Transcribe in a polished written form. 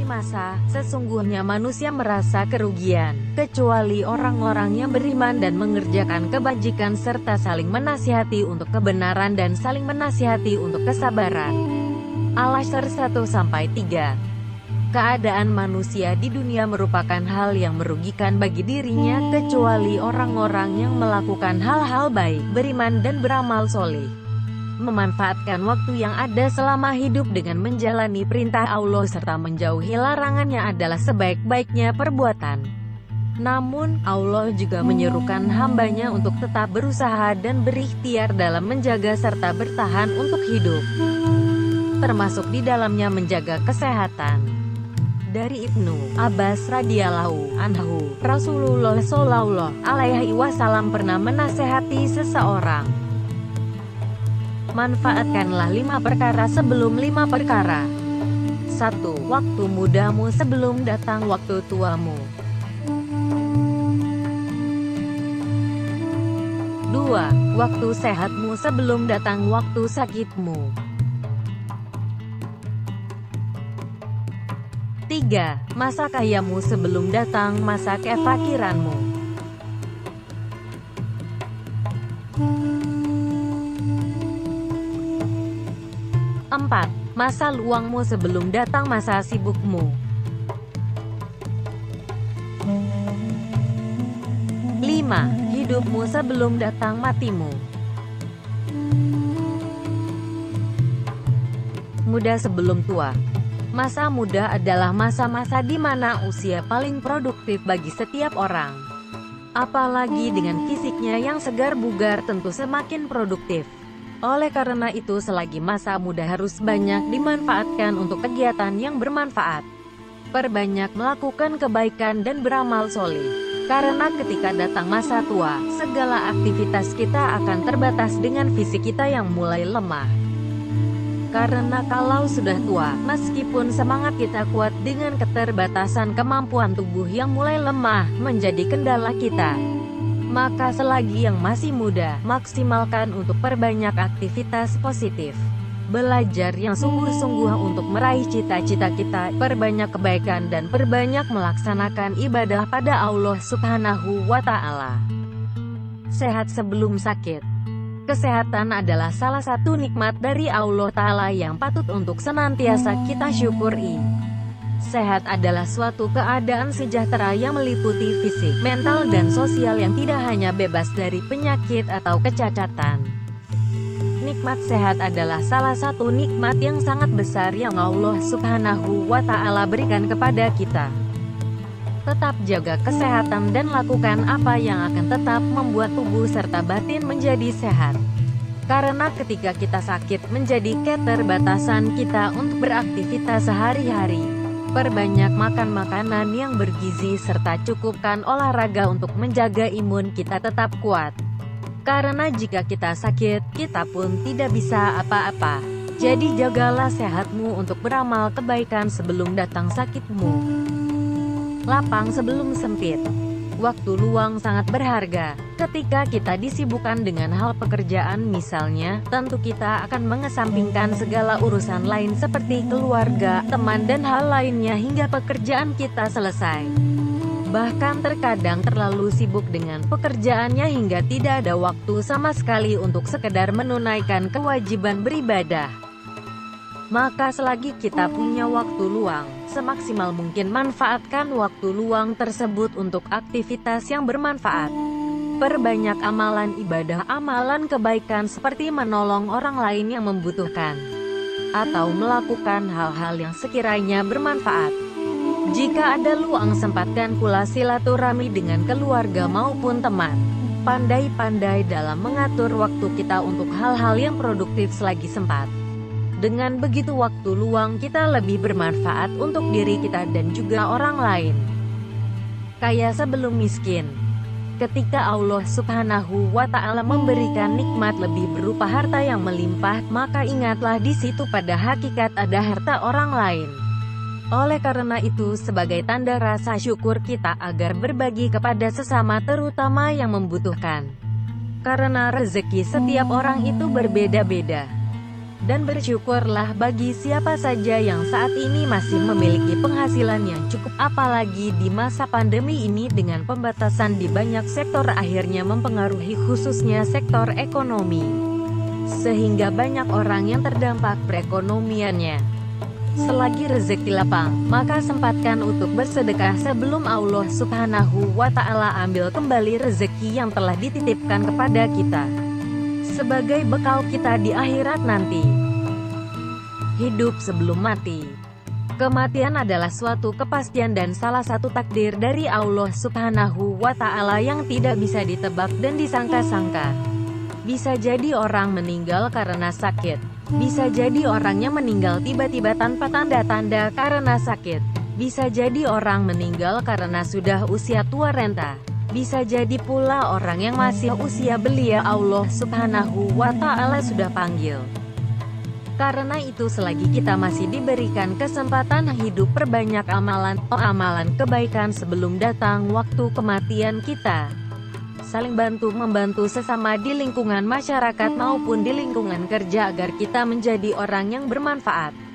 masa, sesungguhnya manusia merasa kerugian, kecuali orang-orang yang beriman dan mengerjakan kebajikan serta saling menasihati untuk kebenaran dan saling menasihati untuk kesabaran. Al-Asr 1-3. Keadaan manusia di dunia merupakan hal yang merugikan bagi dirinya, kecuali orang-orang yang melakukan hal-hal baik, beriman dan beramal soleh. Memanfaatkan waktu yang ada selama hidup dengan menjalani perintah Allah serta menjauhi larangannya adalah sebaik-baiknya perbuatan. Namun, Allah juga menyerukan hambanya untuk tetap berusaha dan berikhtiar dalam menjaga serta bertahan untuk hidup. Termasuk di dalamnya menjaga kesehatan. Dari Ibnu Abbas radhiyallahu anhu, Rasulullah shallallahu alaihi wasallam pernah menasehati seseorang. Manfaatkanlah 5 perkara sebelum 5 perkara. 1. Waktu mudamu sebelum datang waktu tuamu. 2. Waktu sehatmu sebelum datang waktu sakitmu. 3. Masa kayamu sebelum datang masa kefakiranmu. 4. Masa luangmu sebelum datang masa sibukmu. 5. Hidupmu sebelum datang matimu. Muda sebelum tua. Masa muda adalah masa-masa di mana usia paling produktif bagi setiap orang. Apalagi dengan fisiknya yang segar bugar tentu semakin produktif. Oleh karena itu selagi masa muda harus banyak dimanfaatkan untuk kegiatan yang bermanfaat. Perbanyak melakukan kebaikan dan beramal soleh. Karena ketika datang masa tua, segala aktivitas kita akan terbatas dengan fisik kita yang mulai lemah. Karena kalau sudah tua, meskipun semangat kita kuat, dengan keterbatasan kemampuan tubuh yang mulai lemah menjadi kendala kita. Maka selagi yang masih muda, maksimalkan untuk perbanyak aktivitas positif. Belajar yang sungguh-sungguh untuk meraih cita-cita kita, perbanyak kebaikan dan perbanyak melaksanakan ibadah pada Allah Subhanahu wa Ta'ala. Sehat sebelum sakit. Kesehatan adalah salah satu nikmat dari Allah Ta'ala yang patut untuk senantiasa kita syukuri. Sehat adalah suatu keadaan sejahtera yang meliputi fisik, mental dan sosial yang tidak hanya bebas dari penyakit atau kecacatan. Nikmat sehat adalah salah satu nikmat yang sangat besar yang Allah Subhanahu wa Ta'ala berikan kepada kita. Tetap jaga kesehatan dan lakukan apa yang akan tetap membuat tubuh serta batin menjadi sehat. Karena ketika kita sakit menjadi keterbatasan kita untuk beraktivitas sehari-hari. Perbanyak makan makanan yang bergizi serta cukupkan olahraga untuk menjaga imun kita tetap kuat. Karena jika kita sakit, kita pun tidak bisa apa-apa. Jadi jagalah sehatmu untuk beramal kebaikan sebelum datang sakitmu. Lapang sebelum sempit. Waktu luang sangat berharga. Ketika kita disibukkan dengan hal pekerjaan misalnya, tentu kita akan mengesampingkan segala urusan lain seperti keluarga, teman dan hal lainnya hingga pekerjaan kita selesai. Bahkan terkadang terlalu sibuk dengan pekerjaannya hingga tidak ada waktu sama sekali untuk sekedar menunaikan kewajiban beribadah. Maka selagi kita punya waktu luang, semaksimal mungkin manfaatkan waktu luang tersebut untuk aktivitas yang bermanfaat. Perbanyak amalan ibadah, amalan kebaikan seperti menolong orang lain yang membutuhkan, atau melakukan hal-hal yang sekiranya bermanfaat. Jika ada luang, sempatkan pula silaturahmi dengan keluarga maupun teman. Pandai-pandai dalam mengatur waktu kita untuk hal-hal yang produktif selagi sempat. Dengan begitu waktu luang kita lebih bermanfaat untuk diri kita dan juga orang lain. Kaya sebelum miskin. Ketika Allah Subhanahu wa Ta'ala memberikan nikmat lebih berupa harta yang melimpah, maka ingatlah di situ pada hakikat ada harta orang lain. Oleh karena itu, sebagai tanda rasa syukur kita agar berbagi kepada sesama, terutama yang membutuhkan. Karena rezeki setiap orang itu berbeda-beda. Dan bersyukurlah bagi siapa saja yang saat ini masih memiliki penghasilan yang cukup, apalagi di masa pandemi ini dengan pembatasan di banyak sektor akhirnya mempengaruhi khususnya sektor ekonomi. Sehingga banyak orang yang terdampak perekonomiannya. Selagi rezeki lapang, maka sempatkan untuk bersedekah sebelum Allah Subhanahu wa Ta'ala ambil kembali rezeki yang telah dititipkan kepada kita sebagai bekal kita di akhirat nanti. Hidup sebelum mati. Kematian adalah suatu kepastian dan salah satu takdir dari Allah Subhanahu wa Ta'ala yang tidak bisa ditebak dan disangka-sangka. Bisa jadi orang meninggal karena sakit. Bisa jadi orangnya meninggal tiba-tiba tanpa tanda-tanda karena sakit. Bisa jadi orang meninggal karena sudah usia tua renta. Bisa jadi pula orang yang masih usia belia Allah Subhanahu wa Ta'ala sudah panggil. Karena itu selagi kita masih diberikan kesempatan hidup, perbanyak amalan kebaikan sebelum datang waktu kematian kita. Saling bantu-membantu sesama di lingkungan masyarakat maupun di lingkungan kerja agar kita menjadi orang yang bermanfaat.